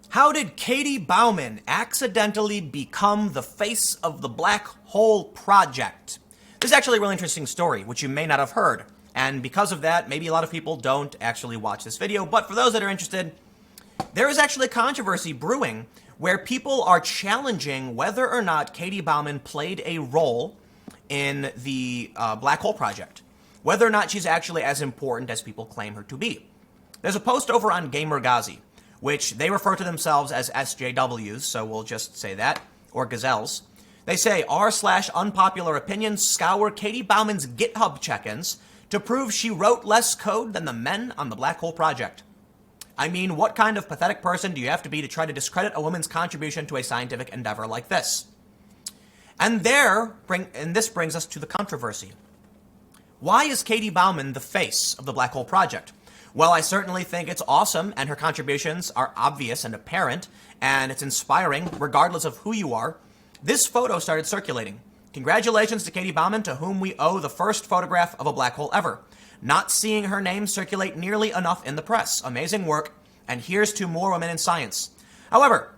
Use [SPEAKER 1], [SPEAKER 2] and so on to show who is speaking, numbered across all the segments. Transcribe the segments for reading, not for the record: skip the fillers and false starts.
[SPEAKER 1] How did Katie Bouman accidentally become the face of the Black Hole Project? This is actually a really interesting story, which you may not have heard. And because of that, maybe a lot of people don't actually watch this video. But for those that are interested, there is actually a controversy brewing where people are challenging whether or not Katie Bouman played a role in the Black Hole Project. Whether or not she's actually as important as people claim her to be. There's a post over on Gamergazi, which they refer to themselves as SJWs, so we'll just say that, or gazelles. They say r/unpopular opinions scour Katie Bouman's GitHub check-ins to prove she wrote less code than the men on the Black Hole Project. I mean, what kind of pathetic person do you have to be to try to discredit a woman's contribution to a scientific endeavor like this? And this brings us to the controversy. Why is Katie Bouman the face of the Black Hole Project? Well, I certainly think it's awesome, and her contributions are obvious and apparent, and it's inspiring, regardless of who you are. This photo started circulating. Congratulations to Katie Bouman, to whom we owe the first photograph of a black hole ever. Not seeing her name circulate nearly enough in the press. Amazing work, and here's to more women in science. However,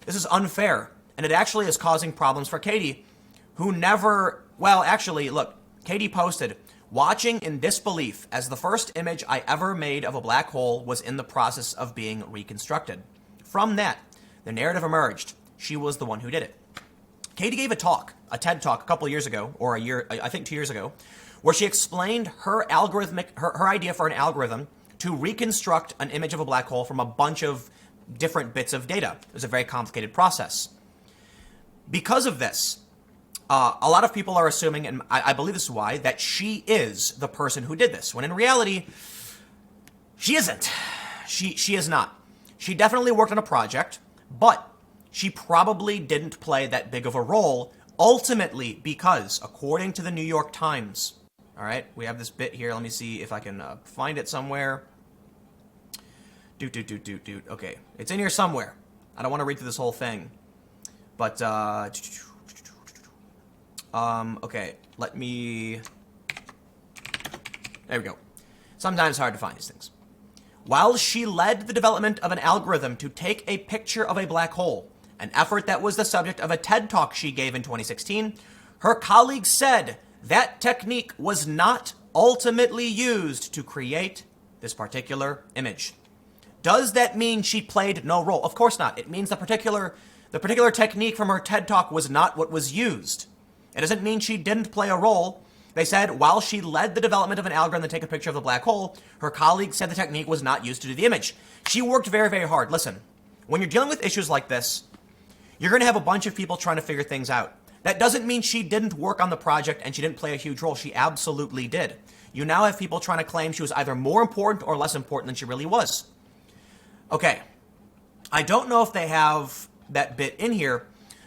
[SPEAKER 1] this is unfair, and it actually is causing problems for Katie, who never, well, actually, look, Katie posted, watching in disbelief as the first image I ever made of a black hole was in the process of being reconstructed. From that, the narrative emerged. She was the one who did it. Katie gave a talk, a TED talk a couple years ago, or I think 2 years ago, where she explained her idea for an algorithm to reconstruct an image of a black hole from a bunch of different bits of data. It was a very complicated process. Because of this, a lot of people are assuming, and I believe this is why, that she is the person who did this, when in reality, she isn't. She is not. She definitely worked on a project, but she probably didn't play that big of a role, ultimately because, according to the New York Times, all right, we have this bit here. Let me see if I can find it somewhere. Okay, it's in here somewhere. I don't want to read through this whole thing, but okay, let me, there we go. Sometimes it's hard to find these things. While she led the development of an algorithm to take a picture of a black hole, an effort that was the subject of a TED talk she gave in 2016, her colleagues said that technique was not ultimately used to create this particular image. Does that mean she played no role? Of course not. It means the particular technique from her TED talk was not what was used. It doesn't mean she didn't play a role. They said while she led the development of an algorithm to take a picture of the black hole, her colleagues said the technique was not used to do the image. She worked very, very hard. Listen, when you're dealing with issues like this, you're going to have a bunch of people trying to figure things out. That doesn't mean she didn't work on the project and she didn't play a huge role. She absolutely did. You now have people trying to claim she was either more important or less important than she really was. Okay, I don't know if they have that bit in here,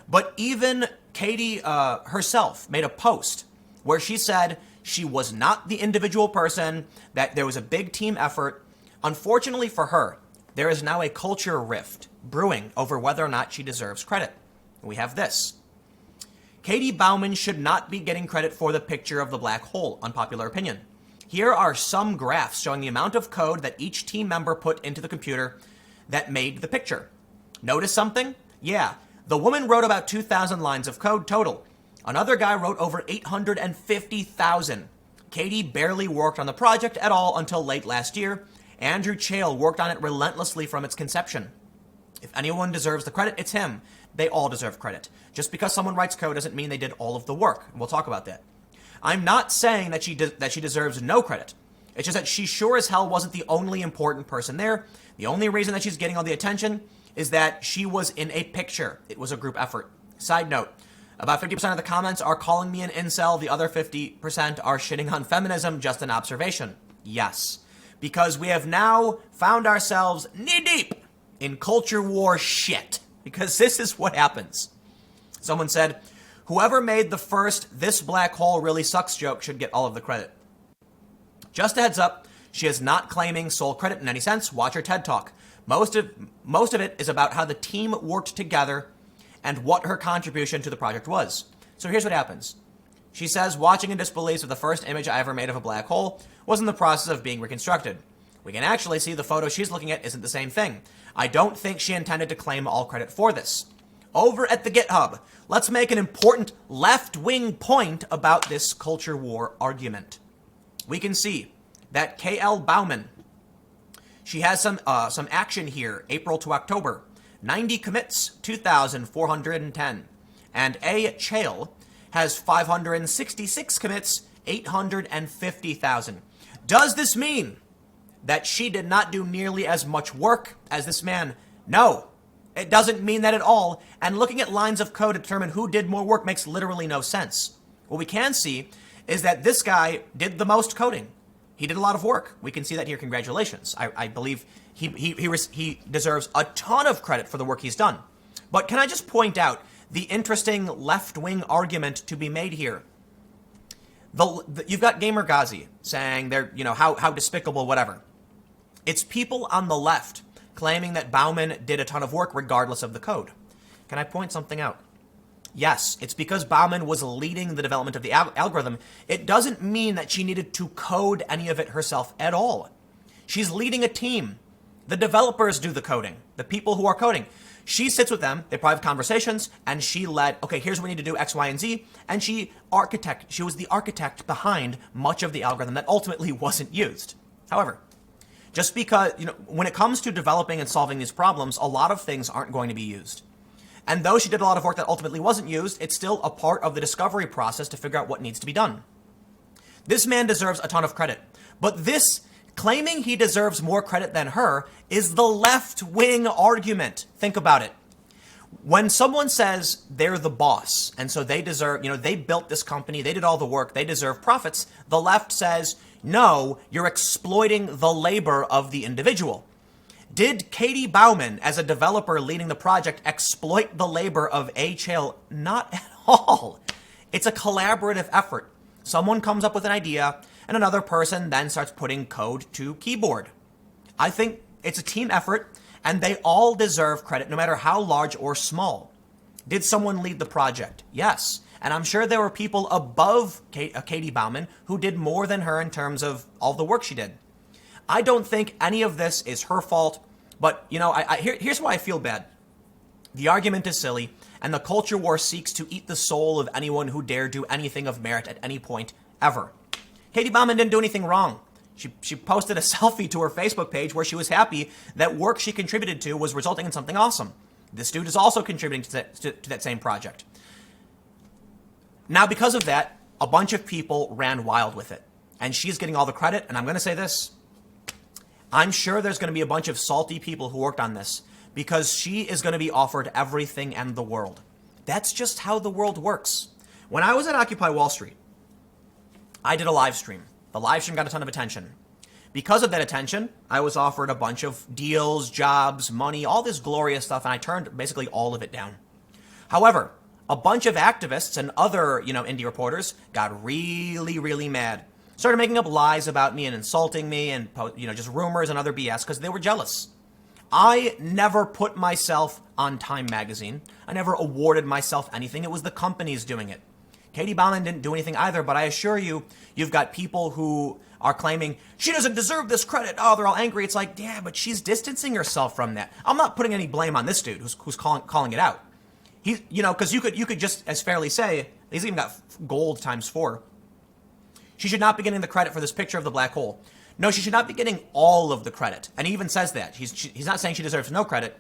[SPEAKER 1] but even Katie herself made a post where she said she was not the individual person, that there was a big team effort. Unfortunately for her, there is now a culture rift brewing over whether or not she deserves credit. We have this. Katie Bouman should not be getting credit for the picture of the black hole, unpopular opinion. Here are some graphs showing the amount of code that each team member put into the computer that made the picture. Notice something? Yeah, the woman wrote about 2,000 lines of code total. Another guy wrote over 850,000. Katie barely worked on the project at all until late last year. Andrew Chale worked on it relentlessly from its conception. If anyone deserves the credit, it's him. They all deserve credit. Just because someone writes code doesn't mean they did all of the work. We'll talk about that. I'm not saying that she deserves no credit. It's just that she sure as hell wasn't the only important person there. The only reason that she's getting all the attention is that she was in a picture. It was a group effort. Side note, about 50% of the comments are calling me an incel. The other 50% are shitting on feminism. Just an observation. Yes. Because we have now found ourselves knee-deep in culture war shit. Because this is what happens. Someone said, whoever made the first "this black hole really sucks" joke should get all of the credit. Just a heads up, she is not claiming sole credit in any sense. Watch her TED Talk. Most of it is about how the team worked together and what her contribution to the project was. So here's what happens. She says, watching in disbelief of the first image I ever made of a black hole was in the process of being reconstructed. We can actually see the photo she's looking at isn't the same thing. I don't think she intended to claim all credit for this. Over at the GitHub, let's make an important left-wing point about this culture war argument. We can see that K.L. Bouman, she has some action here, April to October. 90 commits, 2,410. And A. Chale has 566 commits, 850,000. Does this mean that she did not do nearly as much work as this man? No, it doesn't mean that at all. And looking at lines of code to determine who did more work makes literally no sense. What we can see is that this guy did the most coding. He did a lot of work. We can see that here. Congratulations. I believe he deserves a ton of credit for the work he's done. But can I just point out the interesting left-wing argument to be made here? You've got Gamer Ghazi saying they're, how despicable, whatever. It's people on the left claiming that Bouman did a ton of work regardless of the code. Can I point something out? Yes, it's because Bouman was leading the development of the algorithm. It doesn't mean that she needed to code any of it herself at all. She's leading a team. The developers do the coding, the people who are coding. She sits with them, they probably have conversations, and she led, okay, here's what we need to do, X, Y, and Z, and she was the architect behind much of the algorithm that ultimately wasn't used. However, just because, when it comes to developing and solving these problems, a lot of things aren't going to be used. And though she did a lot of work that ultimately wasn't used, it's still a part of the discovery process to figure out what needs to be done. This man deserves a ton of credit, but this claiming he deserves more credit than her is the left-wing argument. Think about it. When someone says they're the boss, and so they deserve, they built this company, they did all the work, they deserve profits, the left says, no, you're exploiting the labor of the individual. Did Katie Bouman, as a developer leading the project, exploit the labor of A. Chale? Not at all. It's a collaborative effort. Someone comes up with an idea, and another person then starts putting code to keyboard. I think it's a team effort, and they all deserve credit, no matter how large or small. Did someone lead the project? Yes. And I'm sure there were people above Katie Bouman who did more than her in terms of all the work she did. I don't think any of this is her fault, but, here's why I feel bad. The argument is silly, and the culture war seeks to eat the soul of anyone who dare do anything of merit at any point, ever. Katie Bouman didn't do anything wrong. She posted a selfie to her Facebook page where she was happy that work she contributed to was resulting in something awesome. This dude is also contributing to that same project. Now, because of that, a bunch of people ran wild with it, and she's getting all the credit, and I'm going to say this. I'm sure there's going to be a bunch of salty people who worked on this because she is going to be offered everything and the world. That's just how the world works. When I was at Occupy Wall Street, I did a live stream. The live stream got a ton of attention. Because of that attention, I was offered a bunch of deals, jobs, money, all this glorious stuff, and I turned basically all of it down. However, a bunch of activists and other, indie reporters got really, really mad. Started making up lies about me and insulting me and, just rumors and other BS because they were jealous. I never put myself on Time magazine. I never awarded myself anything. It was the companies doing it. Katie Bouman didn't do anything either, but I assure you, you've got people who are claiming, she doesn't deserve this credit. Oh, they're all angry. It's like, yeah, but she's distancing herself from that. I'm not putting any blame on this dude who's calling it out. He, because you could just as fairly say, he's even got gold ×4. She should not be getting the credit for this picture of the black hole. No, she should not be getting all of the credit. And he even says that. He's not saying she deserves no credit.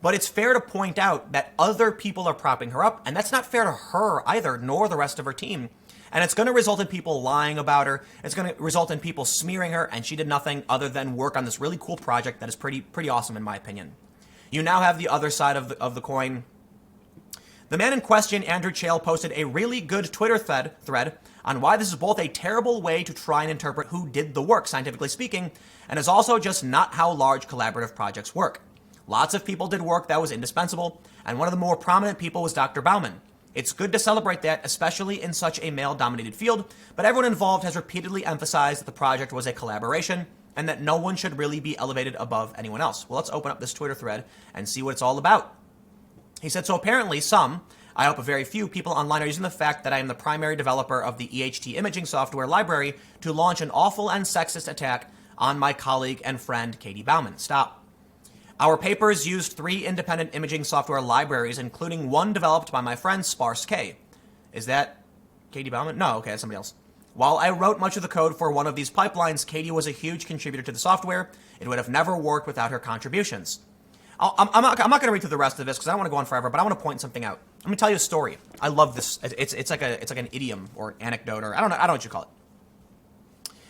[SPEAKER 1] But it's fair to point out that other people are propping her up. And that's not fair to her either, nor the rest of her team. And it's going to result in people lying about her. It's going to result in people smearing her. And she did nothing other than work on this really cool project that is pretty awesome in my opinion. You now have the other side of the coin. The man in question, Andrew Chale, posted a really good Twitter thread on why this is both a terrible way to try and interpret who did the work, scientifically speaking, and is also just not how large collaborative projects work. Lots of people did work that was indispensable, and one of the more prominent people was Dr. Bouman. It's good to celebrate that, especially in such a male-dominated field, but everyone involved has repeatedly emphasized that the project was a collaboration and that no one should really be elevated above anyone else. Well, let's open up this Twitter thread and see what it's all about. He said, so apparently some, I hope a very few people online are using the fact that I am the primary developer of the EHT imaging software library to launch an awful and sexist attack on my colleague and friend Katie Bouman. Stop. Our papers used 3 independent imaging software libraries, including one developed by my friend Sparse K. Is that Katie Bouman? No, okay, that's somebody else. While I wrote much of the code for one of these pipelines, Katie was a huge contributor to the software. It would have never worked without her contributions. I'm not going to read through the rest of this because I don't want to go on forever, but I want to point something out. Let me tell you a story. I love this. It's like an idiom or anecdote, or I don't know what you call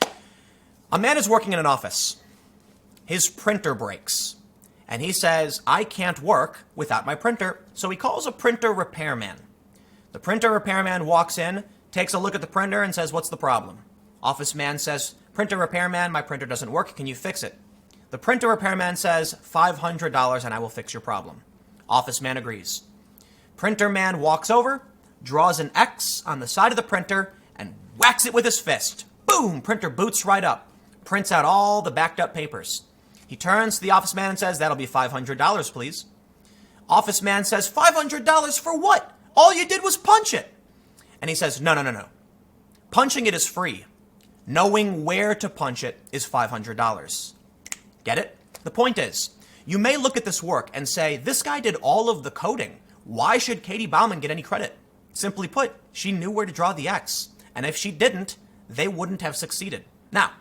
[SPEAKER 1] it. A man is working in an office. His printer breaks. And he says, I can't work without my printer. So he calls a printer repairman. The printer repairman walks in, takes a look at the printer, and says, what's the problem? Office man says, printer repairman, my printer doesn't work. Can you fix it? The printer repairman says, $500 and I will fix your problem. Office man agrees. Printer man walks over, draws an X on the side of the printer, and whacks it with his fist. Boom! Printer boots right up. Prints out all the backed up papers. He turns to the office man and says, that'll be $500, please. Office man says, $500 for what? All you did was punch it. And he says, no. Punching it is free. Knowing where to punch it is $500. Get it? The point is, you may look at this work and say, this guy did all of the coding. Why should Katie Bouman get any credit? Simply put, she knew where to draw the X. And if she didn't, they wouldn't have succeeded. Now,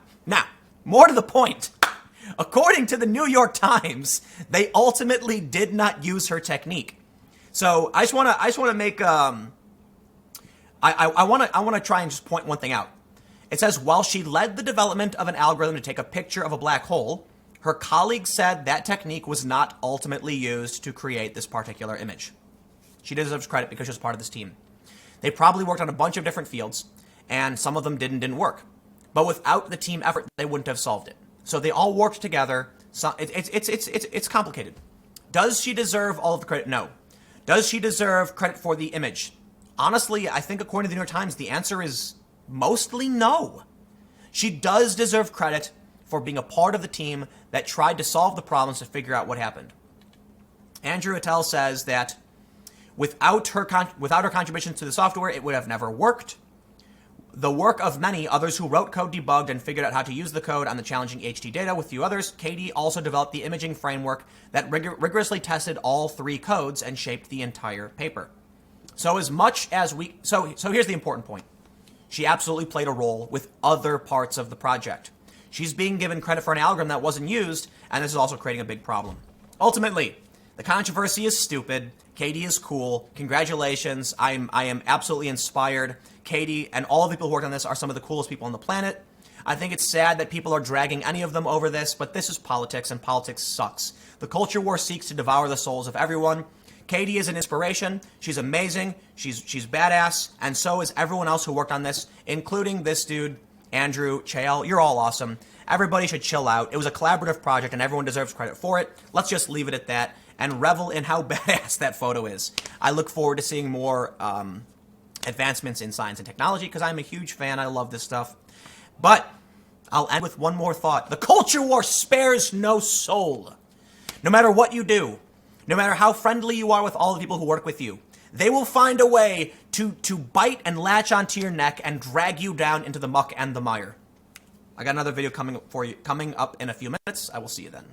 [SPEAKER 1] more to the point. According to the New York Times, they ultimately did not use her technique. So I just want to make I want to try and just point one thing out. It says while she led the development of an algorithm to take a picture of a black hole, her colleagues said that technique was not ultimately used to create this particular image. She deserves credit because she was part of this team. They probably worked on a bunch of different fields, and some of them didn't work. But without the team effort, they wouldn't have solved it. So they all worked together. So it's complicated. Does she deserve all of the credit? No. Does she deserve credit for the image? Honestly, I think according to the New York Times, the answer is mostly no. She does deserve credit for being a part of the team that tried to solve the problems to figure out what happened. Andrew Attell says that without her contributions to the software, it would have never worked. The work of many others who wrote code, debugged, and figured out how to use the code on the challenging HT data with few others, Katie also developed the imaging framework that rigorously tested all 3 codes and shaped the entire paper. So as much as so here's the important point. She absolutely played a role with other parts of the project. She's being given credit for an algorithm that wasn't used, and this is also creating a big problem. Ultimately, the controversy is stupid. Katie is cool. Congratulations. I am absolutely inspired. Katie and all the people who worked on this are some of the coolest people on the planet. I think it's sad that people are dragging any of them over this, but this is politics, and politics sucks. The culture war seeks to devour the souls of everyone. Katie is an inspiration. She's amazing. She's badass, and so is everyone else who worked on this, including this dude, Andrew Chael. You're all awesome. Everybody should chill out. It was a collaborative project, and everyone deserves credit for it. Let's just leave it at that and revel in how badass that photo is. I look forward to seeing more advancements in science and technology because I'm a huge fan. I love this stuff. But I'll end with one more thought. The culture war spares no soul. No matter what you do, no matter how friendly you are with all the people who work with you, they will find a way to bite and latch onto your neck and drag you down into the muck and the mire. I got another video coming up in a few minutes. I will see you then.